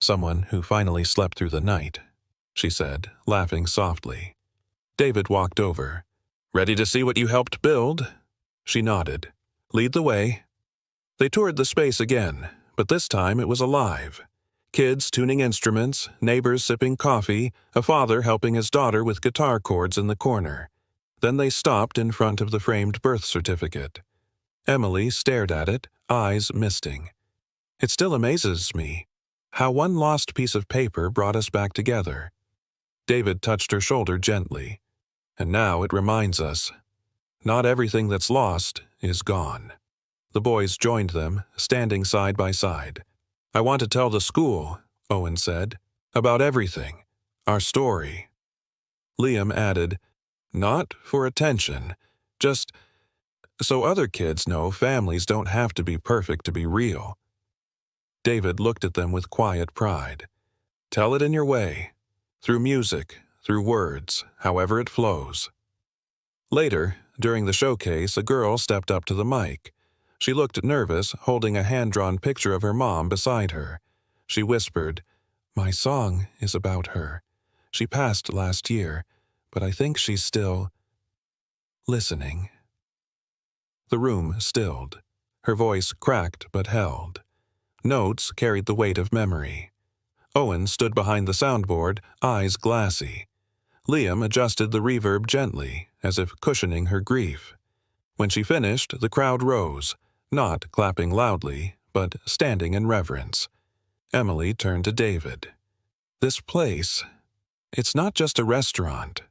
Someone who finally slept through the night, she said, laughing softly. David walked over. Ready to see what you helped build? She nodded. Lead the way. They toured the space again, but this time it was alive. Kids tuning instruments, neighbors sipping coffee, a father helping his daughter with guitar chords in the corner. Then they stopped in front of the framed birth certificate. Emily stared at it, eyes misting. It still amazes me how one lost piece of paper brought us back together. David touched her shoulder gently. And now it reminds us, not everything that's lost is gone. The boys joined them, standing side by side. I want to tell the school, Owen said, about everything, our story. Liam added, not for attention, just so other kids know families don't have to be perfect to be real. David looked at them with quiet pride. Tell it in your way, through music, through words, however it flows. Later, during the showcase, a girl stepped up to the mic. She looked nervous, holding a hand-drawn picture of her mom beside her. She whispered, My song is about her. She passed last year, but I think she's still listening. The room stilled. Her voice cracked but held. Notes carried the weight of memory. Owen stood behind the soundboard, eyes glassy. Liam adjusted the reverb gently, as if cushioning her grief. When she finished, the crowd rose, not clapping loudly, but standing in reverence. Emily turned to David. This place, it's not just a restaurant.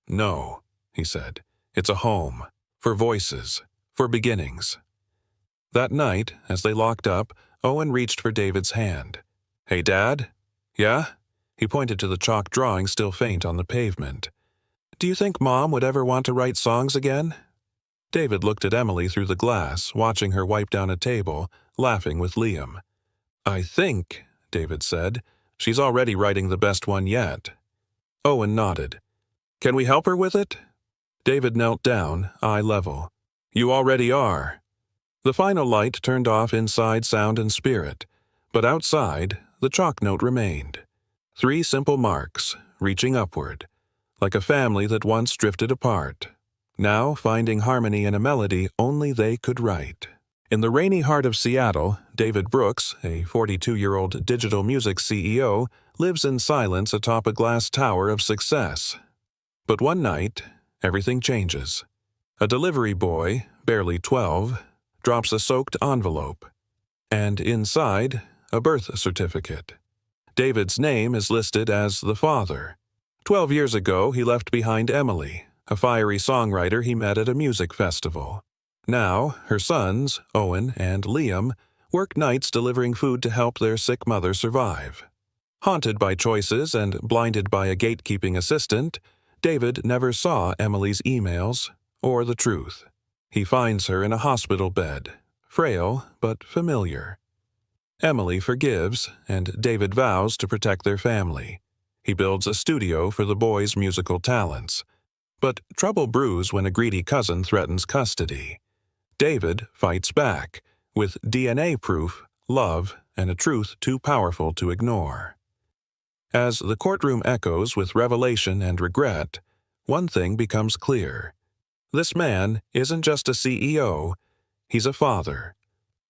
No, he said, it's a home, for voices, for beginnings. That night, as they locked up, Owen reached for David's hand. Hey, Dad? Yeah? He pointed to the chalk drawing still faint on the pavement. Do you think Mom would ever want to write songs again? David looked at Emily through the glass, watching her wipe down a table, laughing with Liam. I think, David said, she's already writing the best one yet. Owen nodded. Can we help her with it? David knelt down, eye level. You already are. The final light turned off inside Sound and Spirit, but outside, the chalk note remained. 3 simple marks, reaching upward, like a family that once drifted apart, now finding harmony in a melody only they could write. In the rainy heart of Seattle, David Brooks, a 42-year-old digital music CEO, lives in silence atop a glass tower of success. But one night, everything changes. A delivery boy, barely 12, drops a soaked envelope, and inside, a birth certificate. David's name is listed as the father. 12 years ago, he left behind Emily, a fiery songwriter he met at a music festival. Now, her sons, Owen and Liam, work nights delivering food to help their sick mother survive. Haunted by choices and blinded by a gatekeeping assistant, David never saw Emily's emails or the truth. He finds her in a hospital bed, frail but familiar. Emily forgives, and David vows to protect their family. He builds a studio for the boys' musical talents. But trouble brews when a greedy cousin threatens custody. David fights back, with DNA proof, love, and a truth too powerful to ignore. As the courtroom echoes with revelation and regret, one thing becomes clear. This man isn't just a CEO, he's a father.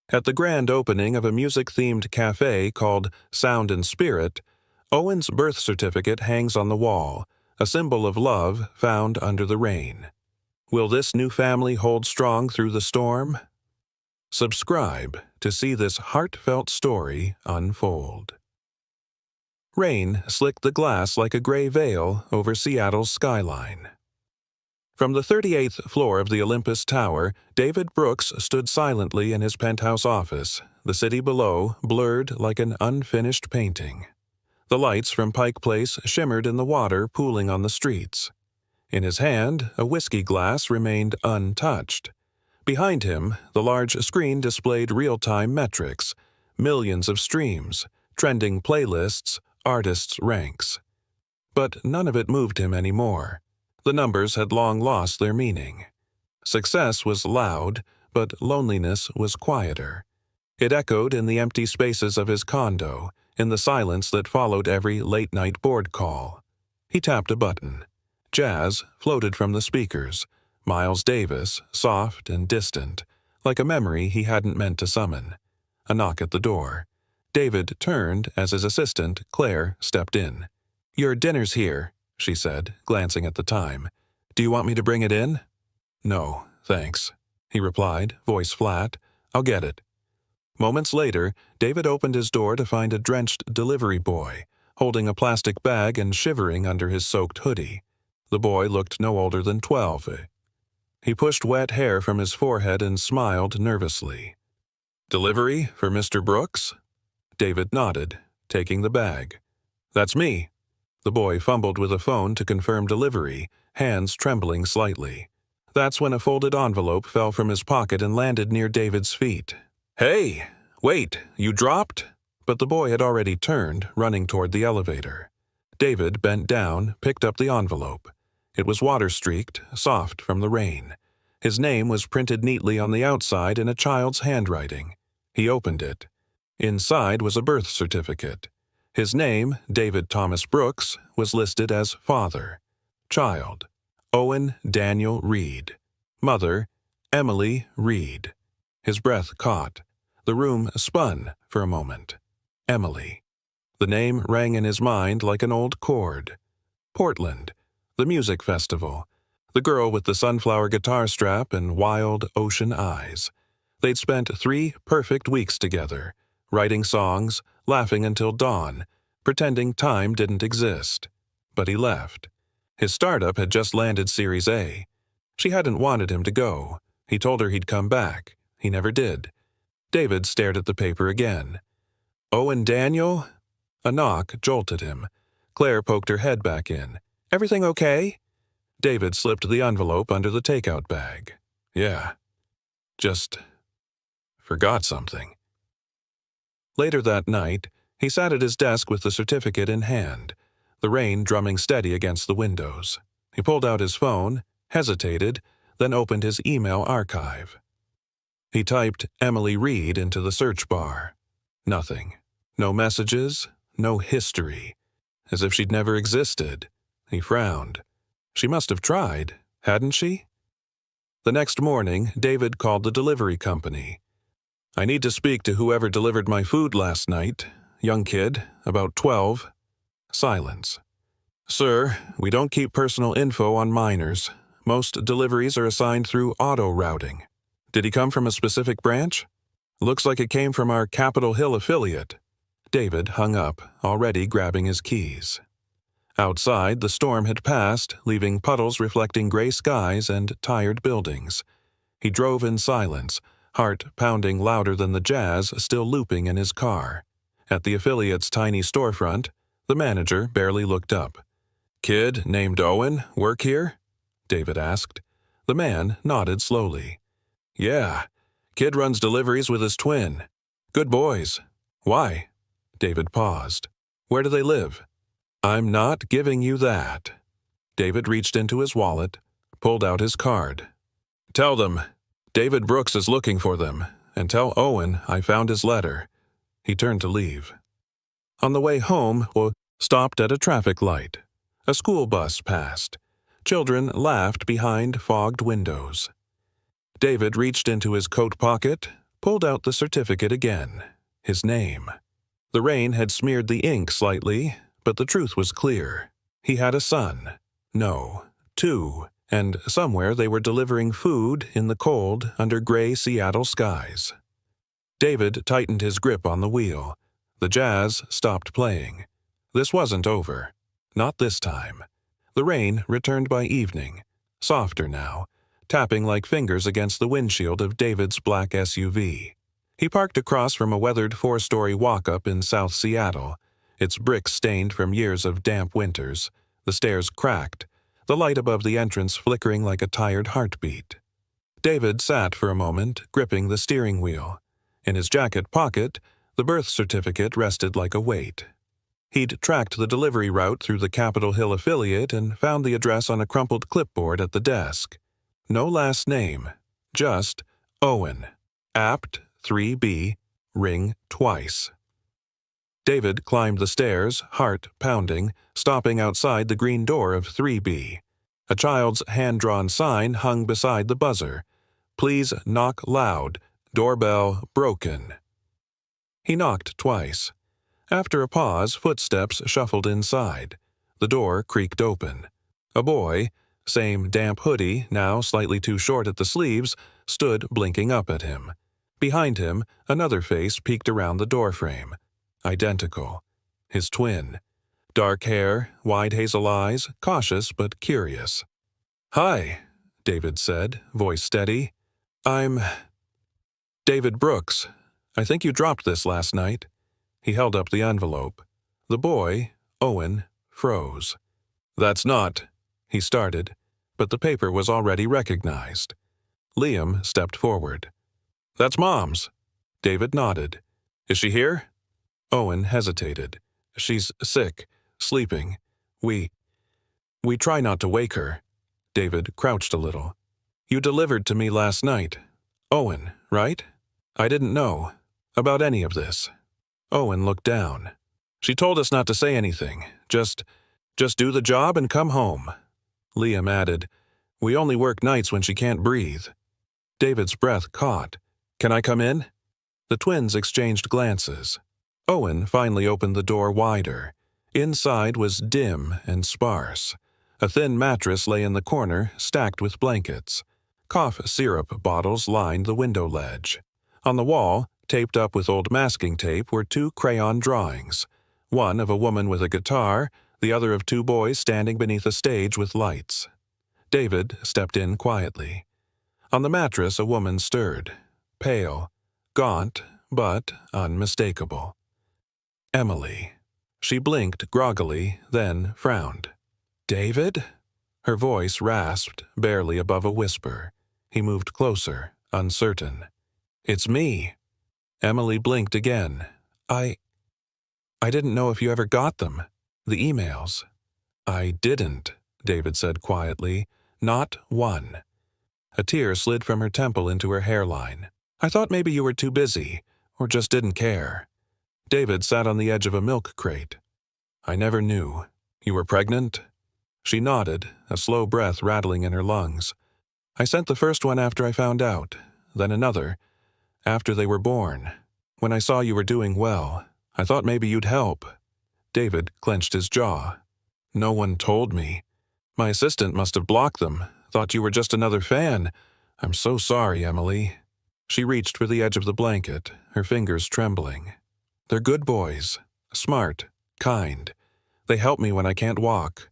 At the grand opening of a music-themed cafe called Sound and Spirit, Owen's birth certificate hangs on the wall, a symbol of love found under the rain. Will this new family hold strong through the storm? Subscribe to see this heartfelt story unfold. Rain slicked the glass like a gray veil over Seattle's skyline. From the 38th floor of the Olympus Tower, David Brooks stood silently in his penthouse office, the city below blurred like an unfinished painting. The lights from Pike Place shimmered in the water pooling on the streets. In his hand, a whiskey glass remained untouched. Behind him, the large screen displayed real-time metrics, millions of streams, trending playlists, artists' ranks. But none of it moved him anymore. The numbers had long lost their meaning. Success was loud, but loneliness was quieter. It echoed in the empty spaces of his condo, in the silence that followed every late-night board call. He tapped a button. Jazz floated from the speakers, Miles Davis, soft and distant, like a memory he hadn't meant to summon. A knock at the door. David turned as his assistant, Claire, stepped in. "Your dinner's here," she said, glancing at the time. "Do you want me to bring it in?" "No, thanks," he replied, voice flat. "I'll get it." Moments later, David opened his door to find a drenched delivery boy, holding a plastic bag and shivering under his soaked hoodie. The boy looked no older than 12. He pushed wet hair from his forehead and smiled nervously. "Delivery for Mr. Brooks?" David nodded, taking the bag. "That's me." The boy fumbled with a phone to confirm delivery, hands trembling slightly. That's when a folded envelope fell from his pocket and landed near David's feet. "Hey! Wait, you dropped?" But the boy had already turned, running toward the elevator. David bent down, picked up the envelope. It was water-streaked, soft from the rain. His name was printed neatly on the outside in a child's handwriting. He opened it. Inside was a birth certificate. His name, David Thomas Brooks, was listed as father. Child, Owen Daniel Reed. Mother, Emily Reed. His breath caught. The room spun for a moment. Emily. The name rang in his mind like an old chord. Portland, the music festival. The girl with the sunflower guitar strap and wild ocean eyes. They'd spent 3 perfect weeks together, writing songs, laughing until dawn, pretending time didn't exist. But he left. His startup had just landed Series A. She hadn't wanted him to go. He told her he'd come back. He never did. David stared at the paper again. "Owen Daniel?" A knock jolted him. Claire poked her head back in. "Everything okay?" David slipped the envelope under the takeout bag. "Yeah. Just forgot something." Later that night, he sat at his desk with the certificate in hand, the rain drumming steady against the windows. He pulled out his phone, hesitated, then opened his email archive. He typed Emily Reed into the search bar. Nothing. No messages, no history. As if she'd never existed. He frowned. She must have tried, hadn't she? The next morning, David called the delivery company. "I need to speak to whoever delivered my food last night. Young kid, about 12. Silence. "Sir, we don't keep personal info on minors. Most deliveries are assigned through auto-routing. Did he come from a specific branch?" "Looks like it came from our Capitol Hill affiliate." David hung up, already grabbing his keys. Outside, the storm had passed, leaving puddles reflecting gray skies and tired buildings. He drove in silence, heart pounding louder than the jazz still looping in his car. At the affiliate's tiny storefront, the manager barely looked up. "Kid named Owen work here?" David asked. The man nodded slowly. "Yeah. Kid runs deliveries with his twin. Good boys. Why?" David paused. "Where do they live?" "I'm not giving you that." David reached into his wallet, pulled out his card. "Tell them David Brooks is looking for them, and tell Owen I found his letter." He turned to leave. On the way home, we stopped at a traffic light. A school bus passed. Children laughed behind fogged windows. David reached into his coat pocket, pulled out the certificate again. His name. The rain had smeared the ink slightly, but the truth was clear. He had a son. No, 2. And somewhere they were delivering food in the cold under gray Seattle skies. David tightened his grip on the wheel. The jazz stopped playing. This wasn't over. Not this time. The rain returned by evening, softer now, tapping like fingers against the windshield of David's black SUV. He parked across from a weathered 4-story walk-up in South Seattle, its bricks stained from years of damp winters, the stairs cracked, the light above the entrance flickering like a tired heartbeat. David sat for a moment, gripping the steering wheel. In his jacket pocket, the birth certificate rested like a weight. He'd tracked the delivery route through the Capitol Hill affiliate and found the address on a crumpled clipboard at the desk. No last name, just Owen. Apt 3B, ring twice. David climbed the stairs, heart pounding, stopping outside the green door of 3B. A child's hand-drawn sign hung beside the buzzer. "Please knock loud. Doorbell broken." He knocked twice. After a pause, footsteps shuffled inside. The door creaked open. A boy, same damp hoodie, now slightly too short at the sleeves, stood blinking up at him. Behind him, another face peeked around the doorframe. Identical. His twin. Dark hair, wide hazel eyes, cautious but curious. "Hi," David said, voice steady. "I'm David Brooks. I think you dropped this last night." He held up the envelope. The boy, Owen, froze. "That's not," he started, but the paper was already recognized. Liam stepped forward. "That's Mom's." David nodded. "Is she here?" Owen hesitated. "She's sick, sleeping. We try not to wake her." David crouched a little. "You delivered to me last night. Owen, right? I didn't know about any of this." Owen looked down. "She told us not to say anything. Just do the job and come home." Liam added, "We only work nights when she can't breathe." David's breath caught. "Can I come in?" The twins exchanged glances. Owen finally opened the door wider. Inside was dim and sparse. A thin mattress lay in the corner, stacked with blankets. Cough syrup bottles lined the window ledge. On the wall, taped up with old masking tape, were two crayon drawings, one of a woman with a guitar, the other of two boys standing beneath a stage with lights. David stepped in quietly. On the mattress, a woman stirred, pale, gaunt, but unmistakable. Emily. She blinked groggily, then frowned. "David?" Her voice rasped, barely above a whisper. He moved closer, uncertain. "It's me." Emily blinked again. I didn't know if you ever got them. The emails." "I didn't," David said quietly. "Not one." A tear slid from her temple into her hairline. "I thought maybe you were too busy, or just didn't care." David sat on the edge of a milk crate. "I never knew. You were pregnant?" She nodded, a slow breath rattling in her lungs. "I sent the first one after I found out, then another, after they were born. When I saw you were doing well, I thought maybe you'd help." David clenched his jaw. "No one told me. My assistant must have blocked them, thought you were just another fan. I'm so sorry, Emily." She reached for the edge of the blanket, her fingers trembling. "They're good boys, smart, kind. They help me when I can't walk."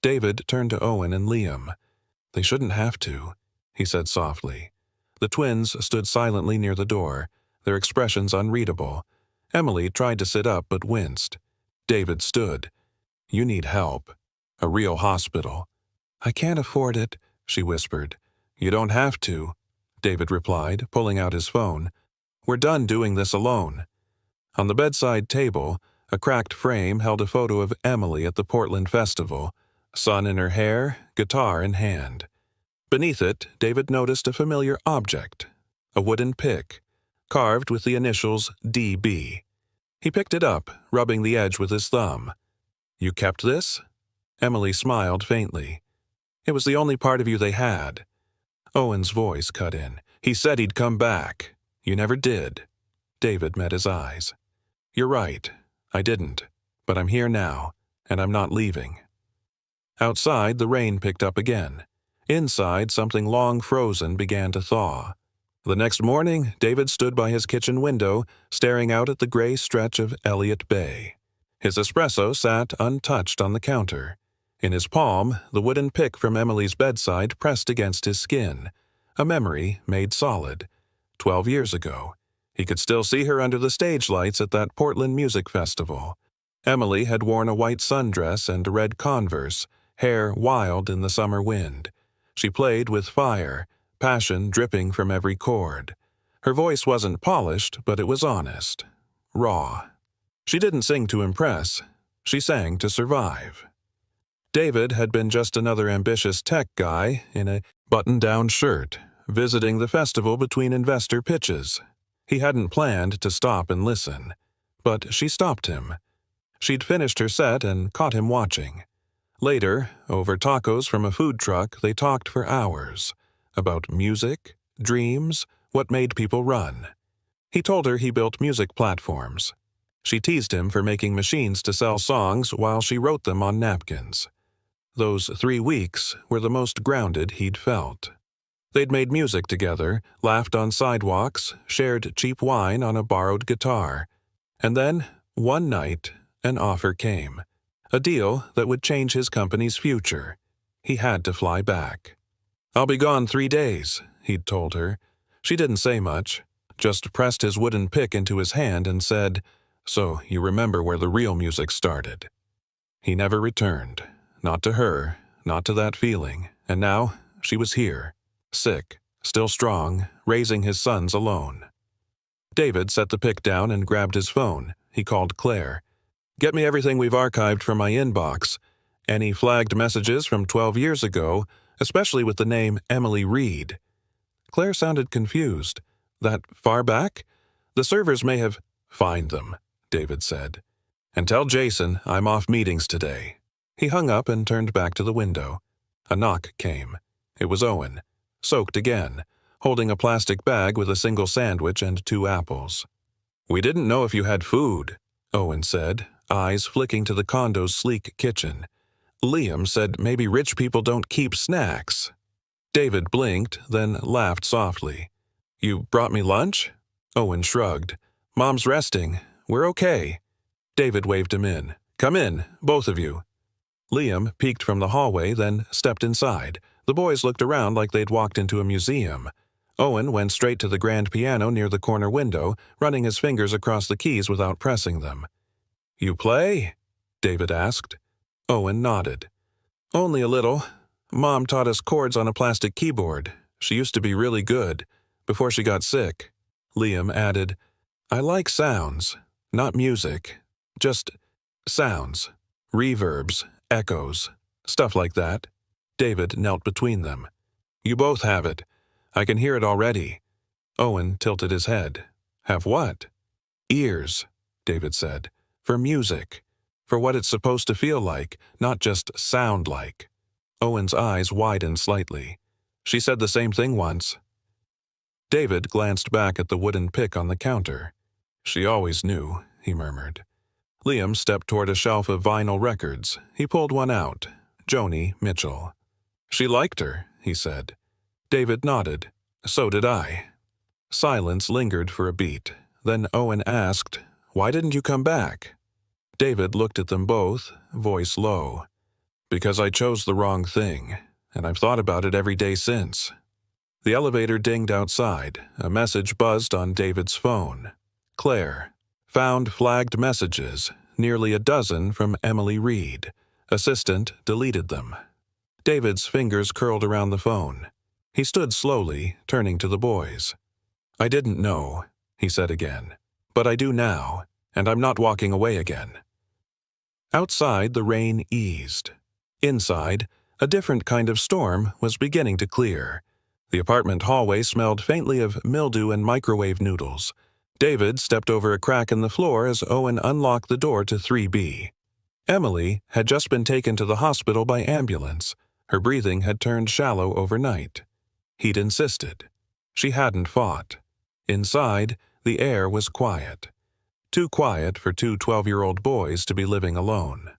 David turned to Owen and Liam. "They shouldn't have to," he said softly. The twins stood silently near the door, their expressions unreadable. Emily tried to sit up but winced. David stood. "You need help. A real hospital." "I can't afford it," she whispered. "You don't have to," David replied, pulling out his phone. "We're done doing this alone." On the bedside table, a cracked frame held a photo of Emily at the Portland Festival, sun in her hair, guitar in hand. Beneath it, David noticed a familiar object, a wooden pick, carved with the initials DB. He picked it up, rubbing the edge with his thumb. "You kept this?" Emily smiled faintly. "It was the only part of you they had." Owen's voice cut in. "He said he'd come back. You never did." David met his eyes. "You're right. I didn't. But I'm here now, and I'm not leaving." Outside, the rain picked up again. Inside, something long frozen began to thaw. The next morning, David stood by his kitchen window, staring out at the gray stretch of Elliott Bay. His espresso sat untouched on the counter. In his palm, the wooden pick from Emily's bedside pressed against his skin, a memory made solid. 12 years ago. He could still see her under the stage lights at that Portland Music Festival. Emily had worn a white sundress and a red Converse, hair wild in the summer wind. She played with fire, passion dripping from every chord. Her voice wasn't polished, but it was honest, raw. She didn't sing to impress. She sang to survive. David had been just another ambitious tech guy in a button-down shirt, visiting the festival between investor pitches. He hadn't planned to stop and listen. But she stopped him. She'd finished her set and caught him watching. Later, over tacos from a food truck, they talked for hours. About music, dreams, what made people run. He told her he built music platforms. She teased him for making machines to sell songs while she wrote them on napkins. Those 3 weeks were the most grounded he'd felt. They'd made music together, laughed on sidewalks, shared cheap wine on a borrowed guitar. And then, one night, an offer came. A deal that would change his company's future. He had to fly back. "I'll be gone 3 days," he'd told her. She didn't say much, just pressed his wooden pick into his hand and said, "So you remember where the real music started." He never returned. Not to her, not to that feeling, and now she was here, sick, still strong, raising his sons alone. David set the pick down and grabbed his phone. He called Claire. "Get me everything we've archived from my inbox. Any flagged messages from 12 years ago, especially with the name Emily Reed." Claire sounded confused. "That far back? The servers may have—" "Find them," David said. "And tell Jason I'm off meetings today." He hung up and turned back to the window. A knock came. It was Owen, soaked again, holding a plastic bag with a single sandwich and 2 apples. "We didn't know if you had food," Owen said, eyes flicking to the condo's sleek kitchen. "Liam said maybe rich people don't keep snacks." David blinked, then laughed softly. "You brought me lunch?" Owen shrugged. "Mom's resting. We're okay." David waved him in. "Come in, both of you." Liam peeked from the hallway, then stepped inside. The boys looked around like they'd walked into a museum. Owen went straight to the grand piano near the corner window, running his fingers across the keys without pressing them. "You play?" David asked. Owen nodded. "Only a little. Mom taught us chords on a plastic keyboard. She used to be really good, before she got sick." Liam added, "I like sounds, not music. Just sounds, reverbs, echoes, stuff like that." David knelt between them. "You both have it. I can hear it already." Owen tilted his head. "Have what?" "Ears," David said. "For music. For what it's supposed to feel like, not just sound like." Owen's eyes widened slightly. "She said the same thing once." David glanced back at the wooden pick on the counter. "She always knew," he murmured. Liam stepped toward a shelf of vinyl records. He pulled one out. Joni Mitchell. "She liked her," he said. David nodded. "So did I." Silence lingered for a beat. Then Owen asked, "Why didn't you come back?" David looked at them both, voice low. "Because I chose the wrong thing, and I've thought about it every day since." The elevator dinged outside. A message buzzed on David's phone. Claire. Found flagged messages, nearly a dozen from Emily Reed. Assistant deleted them. David's fingers curled around the phone. He stood slowly, turning to the boys. "I didn't know," he said again. "But I do now, and I'm not walking away again." Outside, the rain eased. Inside, a different kind of storm was beginning to clear. The apartment hallway smelled faintly of mildew and microwave noodles. David stepped over a crack in the floor as Owen unlocked the door to 3B. Emily had just been taken to the hospital by ambulance. Her breathing had turned shallow overnight. He'd insisted. She hadn't fought. Inside, the air was quiet. Too quiet for 2 12-year-old boys to be living alone.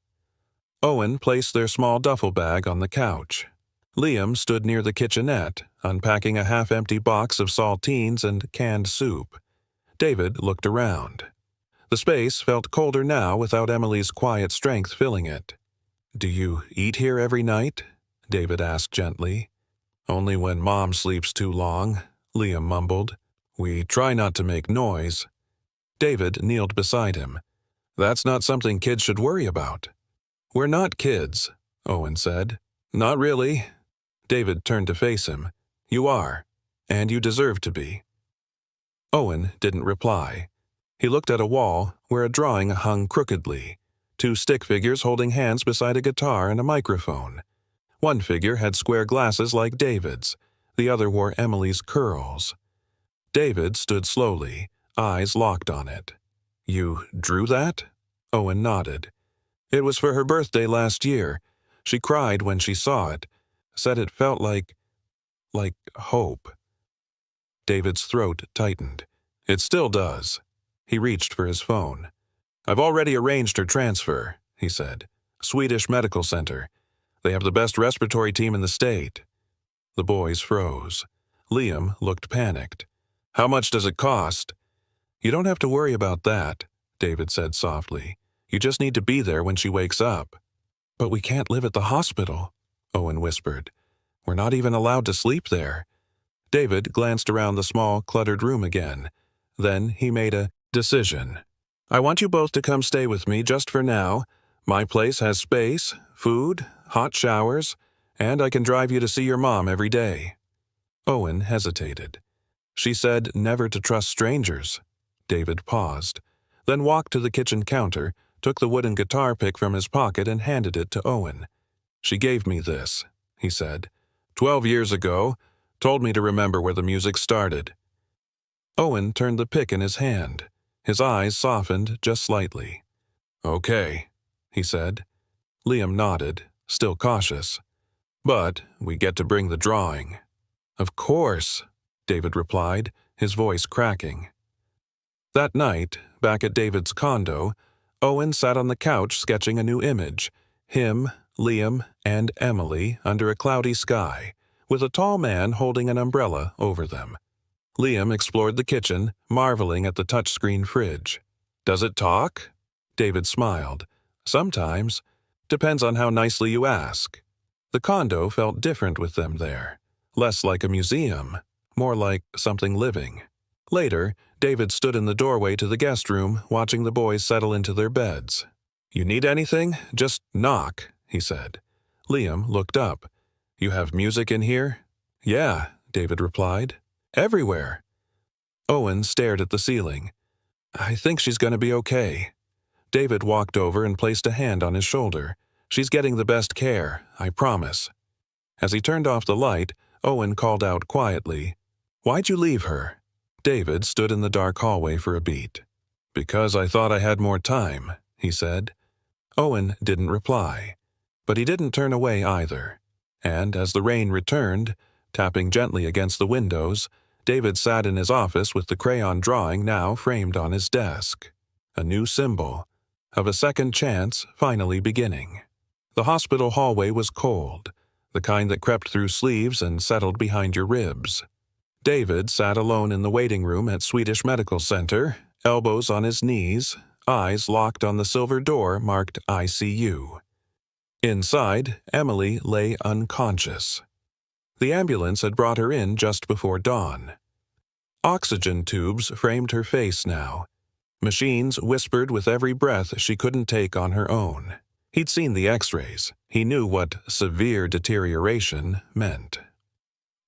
Owen placed their small duffel bag on the couch. Liam stood near the kitchenette, unpacking a half-empty box of saltines and canned soup. David looked around. The space felt colder now without Emily's quiet strength filling it. "Do you eat here every night?" David asked gently. "Only when Mom sleeps too long," Liam mumbled. "We try not to make noise." David kneeled beside him. "That's not something kids should worry about." "We're not kids," Owen said. "Not really." David turned to face him. "You are, and you deserve to be." Owen didn't reply. He looked at a wall where a drawing hung crookedly. 2 stick figures holding hands beside a guitar and a microphone. One figure had square glasses like David's. The other wore Emily's curls. David stood slowly, eyes locked on it. You drew that? Owen nodded. It was for her birthday last year. She cried when she saw it, said it felt like hope. David's throat tightened. It still does. He reached for his phone. I've already arranged her transfer, he said. Swedish Medical Center. They have the best respiratory team in the state. The boys froze. Liam looked panicked. How much does it cost? You don't have to worry about that, David said softly. You just need to be there when she wakes up. But we can't live at the hospital, Owen whispered. We're not even allowed to sleep there. David glanced around the small, cluttered room again. Then he made a decision. I want you both to come stay with me just for now. My place has space, food, hot showers, and I can drive you to see your mom every day. Owen hesitated. She said never to trust strangers. David paused, then walked to the kitchen counter, took the wooden guitar pick from his pocket and handed it to Owen. She gave me this, he said. 12 years ago, told me to remember where the music started. Owen turned the pick in his hand. His eyes softened just slightly. Okay, he said. Liam nodded, still cautious. But we get to bring the drawing. Of course, David replied, his voice cracking. That night, back at David's condo, Owen sat on the couch sketching a new image. Him, Liam, and Emily under a cloudy sky, with a tall man holding an umbrella over them. Liam explored the kitchen, marveling at the touchscreen fridge. Does it talk? David smiled. Sometimes. Depends on how nicely you ask. The condo felt different with them there. Less like a museum, more like something living. Later, David stood in the doorway to the guest room, watching the boys settle into their beds. You need anything? Just knock, he said. Liam looked up. You have music in here? Yeah, David replied. Everywhere. Owen stared at the ceiling. I think she's going to be okay. David walked over and placed a hand on his shoulder. She's getting the best care, I promise. As he turned off the light, Owen called out quietly, Why'd you leave her? David stood in the dark hallway for a beat. Because I thought I had more time, he said. Owen didn't reply, but he didn't turn away either. And as the rain returned, tapping gently against the windows, David sat in his office with the crayon drawing now framed on his desk. A new symbol of a second chance finally beginning. The hospital hallway was cold, the kind that crept through sleeves and settled behind your ribs. David sat alone in the waiting room at Swedish Medical Center, elbows on his knees, eyes locked on the silver door marked ICU. Inside, Emily lay unconscious. The ambulance had brought her in just before dawn. Oxygen tubes framed her face now. Machines whispered with every breath she couldn't take on her own. He'd seen the x-rays. He knew what severe deterioration meant.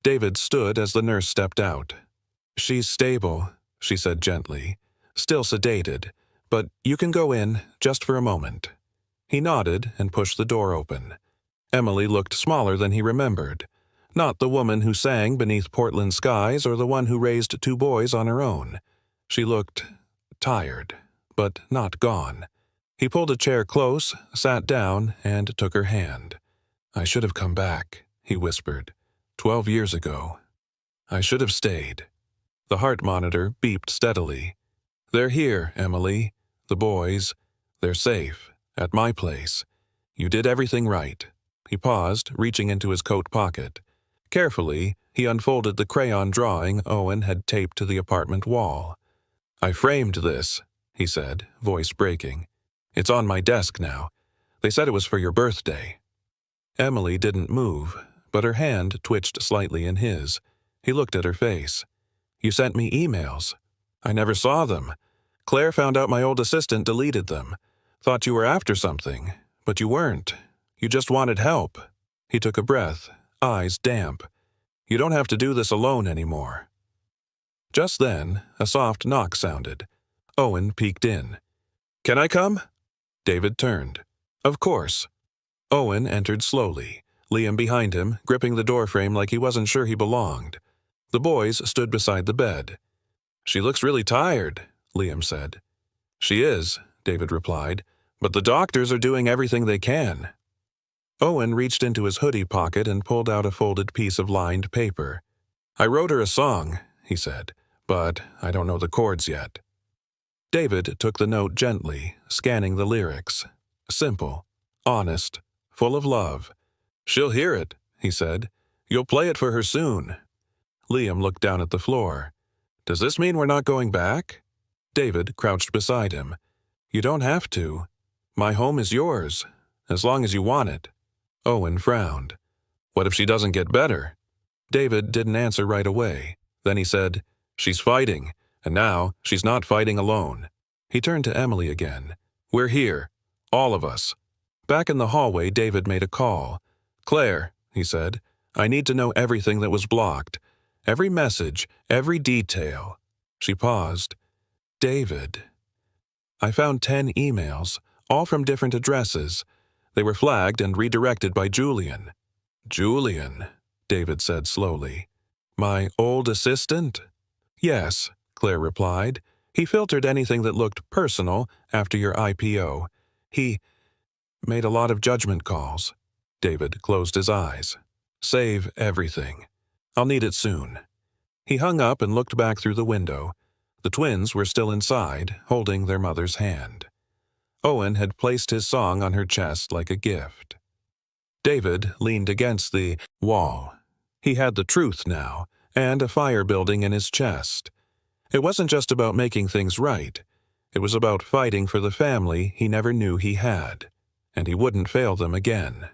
David stood as the nurse stepped out. She's stable, she said gently, still sedated, but you can go in just for a moment. He nodded and pushed the door open. Emily looked smaller than he remembered. Not the woman who sang beneath Portland skies or the one who raised 2 boys on her own. She looked tired, but not gone. He pulled a chair close, sat down, and took her hand. I should have come back, he whispered. 12 years ago. I should have stayed. The heart monitor beeped steadily. They're here, Emily. The boys. They're safe. At my place. You did everything right. He paused, reaching into his coat pocket. Carefully, he unfolded the crayon drawing Owen had taped to the apartment wall. I framed this, he said, voice breaking. It's on my desk now. They said it was for your birthday. Emily didn't move, but her hand twitched slightly in his. He looked at her face. You sent me emails. I never saw them. Claire found out my old assistant deleted them. Thought you were after something, but you weren't. You just wanted help. He took a breath, eyes damp. You don't have to do this alone anymore. Just then, a soft knock sounded. Owen peeked in. Can I come? David turned. Of course. Owen entered slowly, Liam behind him, gripping the doorframe like he wasn't sure he belonged. The boys stood beside the bed. She looks really tired, Liam said. She is, David replied, but the doctors are doing everything they can. Owen reached into his hoodie pocket and pulled out a folded piece of lined paper. I wrote her a song, he said, but I don't know the chords yet. David took the note gently, scanning the lyrics. Simple, honest, full of love. She'll hear it, he said. You'll play it for her soon. Liam looked down at the floor. Does this mean we're not going back? David crouched beside him. You don't have to. My home is yours, as long as you want it. Owen frowned. What if she doesn't get better? David didn't answer right away. Then he said, She's fighting, and now she's not fighting alone. He turned to Emily again. We're here, all of us. Back in the hallway, David made a call. Claire, he said, I need to know everything that was blocked. Every message, every detail. She paused. David. I found 10 emails, all from different addresses. They were flagged and redirected by Julian. Julian, David said slowly. My old assistant? Yes, Claire replied. He filtered anything that looked personal after your IPO. He made a lot of judgment calls. David closed his eyes. Save everything. I'll need it soon. He hung up and looked back through the window. The twins were still inside, holding their mother's hand. Owen had placed his song on her chest like a gift. David leaned against the wall. He had the truth now, and a fire building in his chest. It wasn't just about making things right. It was about fighting for the family he never knew he had, and he wouldn't fail them again.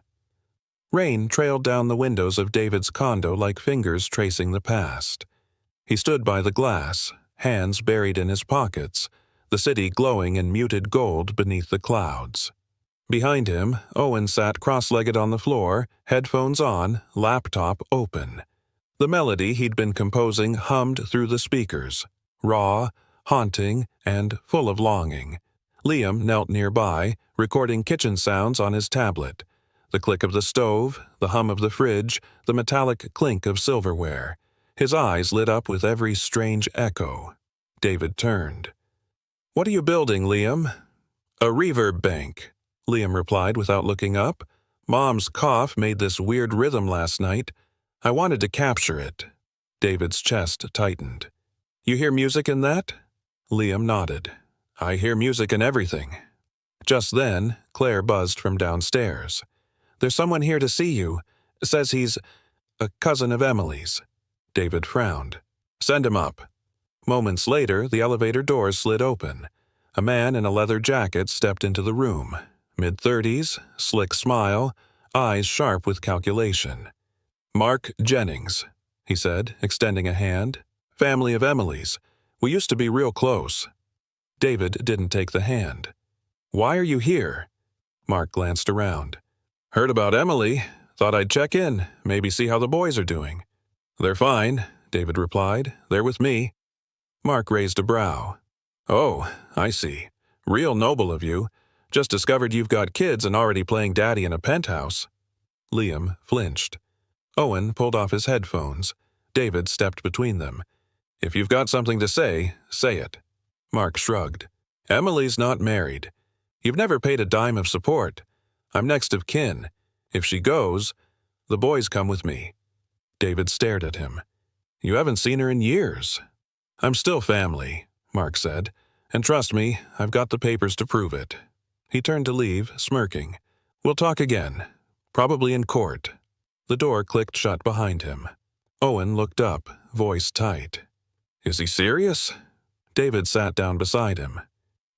Rain trailed down the windows of David's condo like fingers tracing the past. He stood by the glass, hands buried in his pockets, the city glowing in muted gold beneath the clouds. Behind him, Owen sat cross-legged on the floor, headphones on, laptop open. The melody he'd been composing hummed through the speakers, raw, haunting, and full of longing. Liam knelt nearby, recording kitchen sounds on his tablet. The click of the stove, the hum of the fridge, the metallic clink of silverware. His eyes lit up with every strange echo. David turned. What are you building, Liam? A reverb bank, Liam replied without looking up. Mom's cough made this weird rhythm last night. I wanted to capture it. David's chest tightened. You hear music in that? Liam nodded. I hear music in everything. Just then, Claire buzzed from downstairs. There's someone here to see you. Says he's a cousin of Emily's. David frowned. Send him up. Moments later, the elevator doors slid open. A man in a leather jacket stepped into the room. Mid-30s, slick smile, eyes sharp with calculation. Mark Jennings, he said, extending a hand. Family of Emily's. We used to be real close. David didn't take the hand. Why are you here? Mark glanced around. Heard about Emily. Thought I'd check in, maybe see how the boys are doing. They're fine, David replied. They're with me. Mark raised a brow. Oh, I see. Real noble of you. Just discovered you've got kids and already playing daddy in a penthouse. Liam flinched. Owen pulled off his headphones. David stepped between them. If you've got something to say it. Mark shrugged. Emily's not married. You've never paid a dime of support. I'm next of kin. If she goes, the boys come with me. David stared at him. You haven't seen her in years. I'm still family, Mark said. And trust me, I've got the papers to prove it. He turned to leave, smirking. We'll talk again. Probably in court. The door clicked shut behind him. Owen looked up, voice tight. Is he serious? David sat down beside him.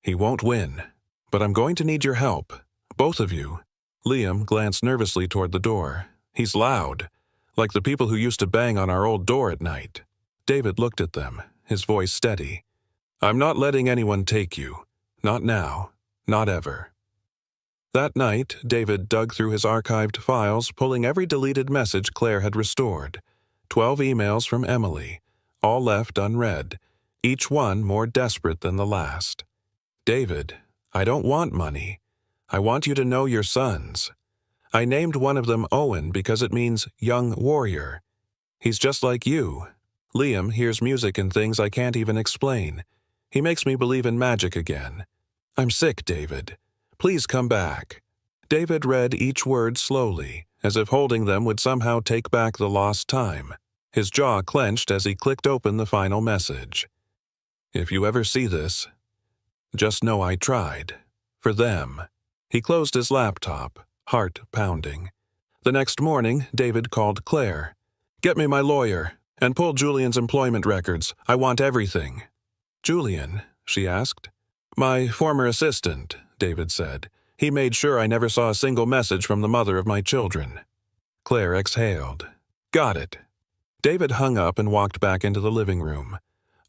He won't win. But I'm going to need your help. Both of you. Liam glanced nervously toward the door. He's loud. Like the people who used to bang on our old door at night. David looked at them, his voice steady. I'm not letting anyone take you. Not now. Not ever. That night, David dug through his archived files, pulling every deleted message Claire had restored. 12 emails from Emily, all left unread, each one more desperate than the last. David, I don't want money. I want you to know your sons. I named one of them Owen because it means young warrior. He's just like you. Liam hears music and things I can't even explain. He makes me believe in magic again. I'm sick, David. Please come back. David read each word slowly, as if holding them would somehow take back the lost time. His jaw clenched as he clicked open the final message. If you ever see this, just know I tried. For them. He closed his laptop, heart pounding. The next morning, David called Claire. Get me my lawyer, and pull Julian's employment records. I want everything. Julian? She asked. My former assistant, David said. He made sure I never saw a single message from the mother of my children. Claire exhaled. Got it. David hung up and walked back into the living room.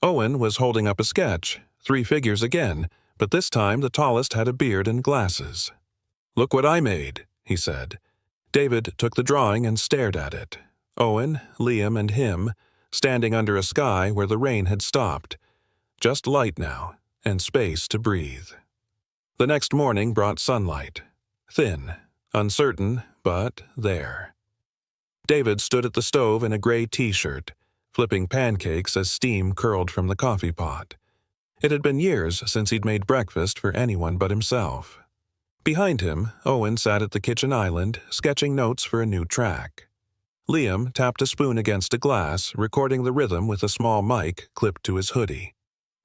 Owen was holding up a sketch, 3 figures again, but this time the tallest had a beard and glasses. Look what I made, he said. David took the drawing and stared at it. Owen, Liam, and him, standing under a sky where the rain had stopped. Just light now, and space to breathe. The next morning brought sunlight. Thin, uncertain, but there. David stood at the stove in a gray t-shirt, flipping pancakes as steam curled from the coffee pot. It had been years since he'd made breakfast for anyone but himself. Behind him, Owen sat at the kitchen island, sketching notes for a new track. Liam tapped a spoon against a glass, recording the rhythm with a small mic clipped to his hoodie.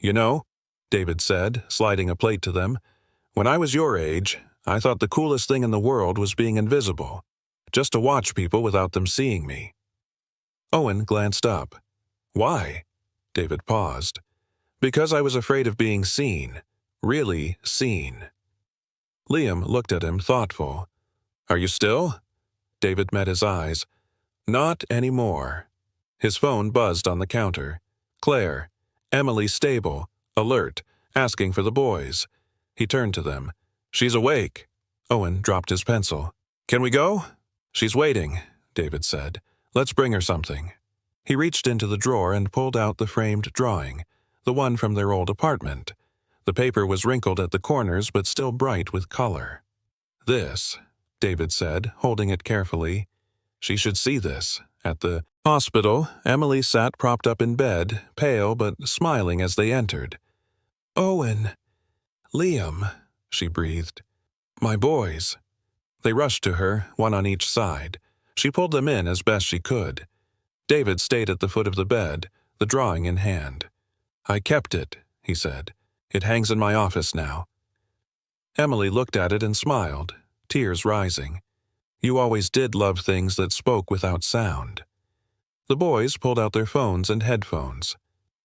You know, David said, sliding a plate to them, when I was your age, I thought the coolest thing in the world was being invisible, just to watch people without them seeing me. Owen glanced up. Why? David paused. Because I was afraid of being seen. Really seen. Liam looked at him, thoughtful. Are you still? David met his eyes. Not anymore. His phone buzzed on the counter. Claire. Emily stable, alert, asking for the boys. He turned to them. She's awake. Owen dropped his pencil. Can we go? She's waiting, David said. Let's bring her something. He reached into the drawer and pulled out the framed drawing, the one from their old apartment. The paper was wrinkled at the corners but still bright with color. This, David said, holding it carefully. She should see this. At the hospital, Emily sat propped up in bed, pale but smiling as they entered. Owen. Liam, she breathed. My boys. They rushed to her, one on each side. She pulled them in as best she could. David stayed at the foot of the bed, the drawing in hand. I kept it, he said. It hangs in my office now. Emily looked at it and smiled, tears rising. You always did love things that spoke without sound. The boys pulled out their phones and headphones.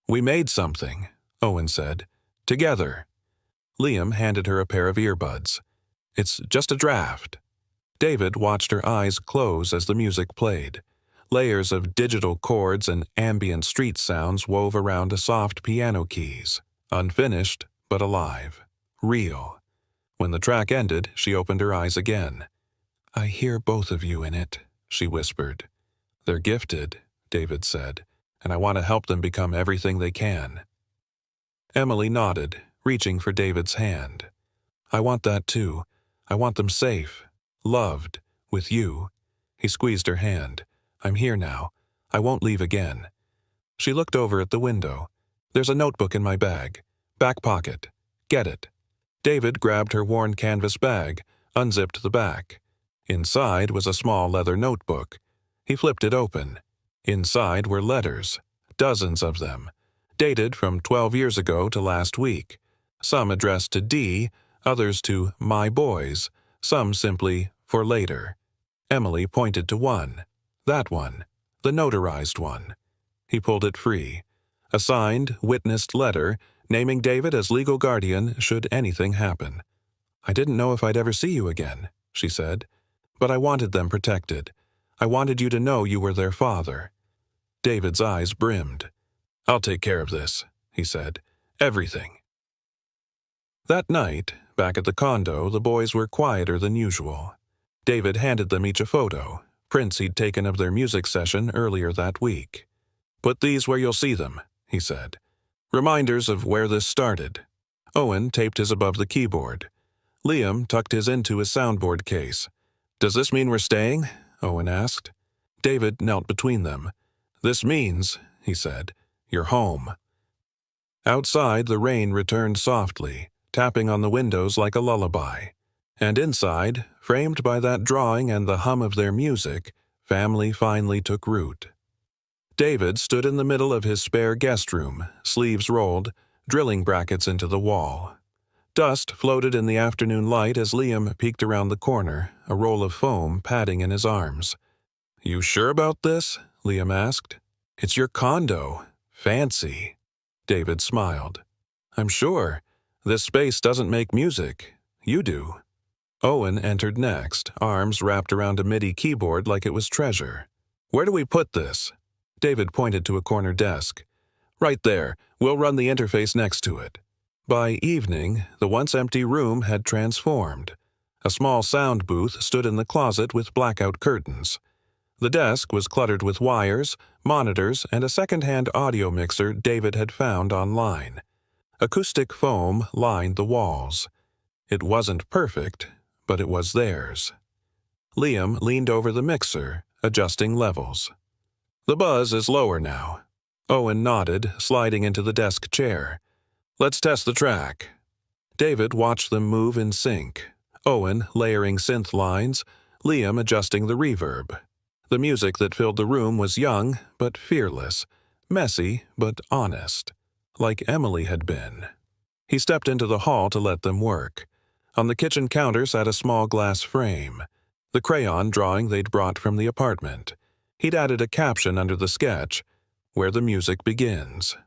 We made something, Owen said. Together. Liam handed her a pair of earbuds. It's just a draft. David watched her eyes close as the music played. Layers of digital chords and ambient street sounds wove around a soft piano keys. Unfinished, but alive. Real. When the track ended, she opened her eyes again. I hear both of you in it, she whispered. They're gifted, David said, and I want to help them become everything they can. Emily nodded, reaching for David's hand. I want that too. I want them safe, loved, with you. He squeezed her hand. I'm here now. I won't leave again. She looked over at the window. There's a notebook in my bag. Back pocket. Get it. David grabbed her worn canvas bag, unzipped the back. Inside was a small leather notebook. He flipped it open. Inside were letters, dozens of them, dated from 12 years ago to last week. Some addressed to D, others to my boys, some simply for later. Emily pointed to one. That one. The notarized one. He pulled it free. A signed, witnessed letter naming David as legal guardian should anything happen. I didn't know if I'd ever see you again, she said, but I wanted them protected. I wanted you to know you were their father. David's eyes brimmed. I'll take care of this, he said. Everything. That night, back at the condo, the boys were quieter than usual. David handed them each a photo, prints he'd taken of their music session earlier that week. Put these where you'll see them, he said. Reminders of where this started. Owen taped his above the keyboard. Liam tucked his into his soundboard case. Does this mean we're staying? Owen asked. David knelt between them. This means, he said, you're home. Outside, the rain returned softly, tapping on the windows like a lullaby. And inside, framed by that drawing and the hum of their music, family finally took root. David stood in the middle of his spare guest room, sleeves rolled, drilling brackets into the wall. Dust floated in the afternoon light as Liam peeked around the corner, a roll of foam padding in his arms. "You sure about this?" Liam asked. "It's your condo. Fancy." David smiled. "I'm sure. This space doesn't make music. You do." Owen entered next, arms wrapped around a MIDI keyboard like it was treasure. "Where do we put this?" David pointed to a corner desk. "Right there. We'll run the interface next to it." By evening, the once empty room had transformed. A small sound booth stood in the closet with blackout curtains. The desk was cluttered with wires, monitors, and a second-hand audio mixer David had found online. Acoustic foam lined the walls. It wasn't perfect, but it was theirs. Liam leaned over the mixer, adjusting levels. "The buzz is lower now." Owen nodded, sliding into the desk chair. "Let's test the track." David watched them move in sync, Owen layering synth lines, Liam adjusting the reverb. The music that filled the room was young but fearless, messy but honest, like Emily had been. He stepped into the hall to let them work. On the kitchen counter sat a small glass frame, the crayon drawing they'd brought from the apartment. He'd added a caption under the sketch, "Where the music begins."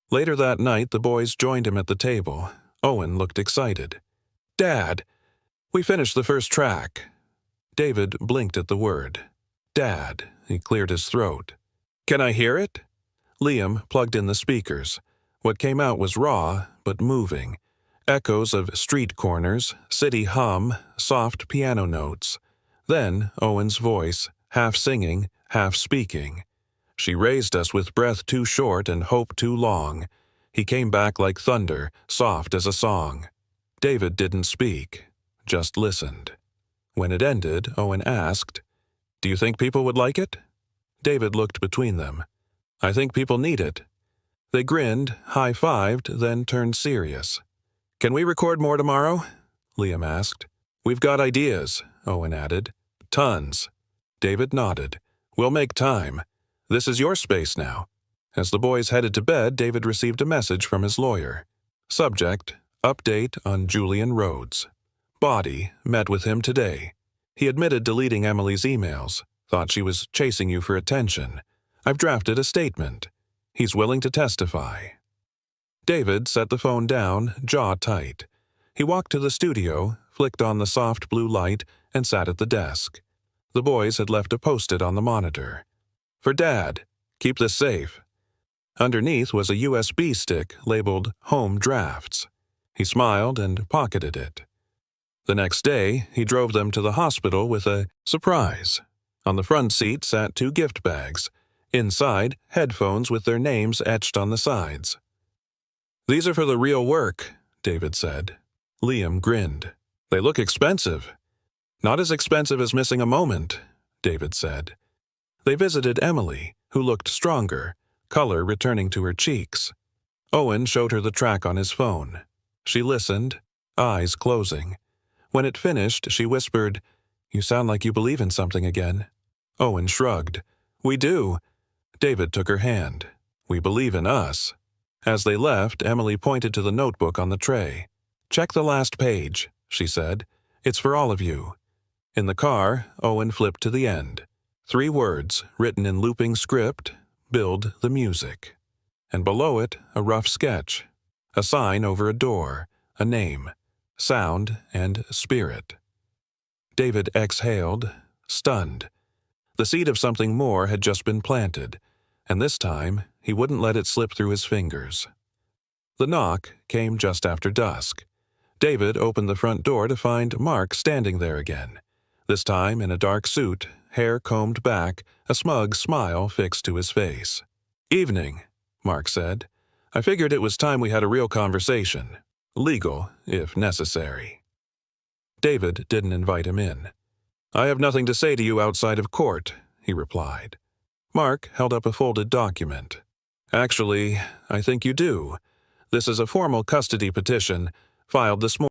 Later that night, the boys joined him at the table. Owen looked excited. "Dad, we finished the first track." David blinked at the word. "Dad," he cleared his throat. "Can I hear it?" Liam plugged in the speakers. What came out was raw, but moving. Echoes of street corners, city hum, soft piano notes. Then Owen's voice, half singing, half speaking. "She raised us with breath too short and hope too long. He came back like thunder, soft as a song." David didn't speak, just listened. When it ended, Owen asked, "Do you think people would like it?" David looked between them. "I think people need it." They grinned, high-fived, then turned serious. "Can we record more tomorrow?" Liam asked. "We've got ideas," Owen added. "Tons." David nodded. "We'll make time. This is your space now." As the boys headed to bed, David received a message from his lawyer. Subject, update on Julian Rhodes. Body, met with him today. He admitted deleting Emily's emails, thought she was chasing you for attention. I've drafted a statement. He's willing to testify. David set the phone down, jaw tight. He walked to the studio, flicked on the soft blue light, and sat at the desk. The boys had left a post-it on the monitor. "For Dad, keep this safe." Underneath was a USB stick labeled Home Drafts. He smiled and pocketed it. The next day, he drove them to the hospital with a surprise. On the front seat sat 2 gift bags. Inside, headphones with their names etched on the sides. "These are for the real work," David said. Liam grinned. "They look expensive." "Not as expensive as missing a moment," David said. They visited Emily, who looked stronger, color returning to her cheeks. Owen showed her the track on his phone. She listened, eyes closing. When it finished, she whispered, "You sound like you believe in something again." Owen shrugged. "We do." David took her hand. "We believe in us." As they left, Emily pointed to the notebook on the tray. "Check the last page," she said. "It's for all of you." In the car, Owen flipped to the end. 3 words, written in looping script, "Build the music." And below it, a rough sketch. A sign over a door, a name, Sound and Spirit. David exhaled, stunned. The seed of something more had just been planted, and this time he wouldn't let it slip through his fingers. The knock came just after dusk. David opened the front door to find Mark standing there again, this time in a dark suit, hair combed back, a smug smile fixed to his face. "Evening," Mark said. "I figured it was time we had a real conversation. Legal, if necessary." David didn't invite him in. "I have nothing to say to you outside of court," he replied. Mark held up a folded document. "Actually, I think you do. This is a formal custody petition, Filed this morning.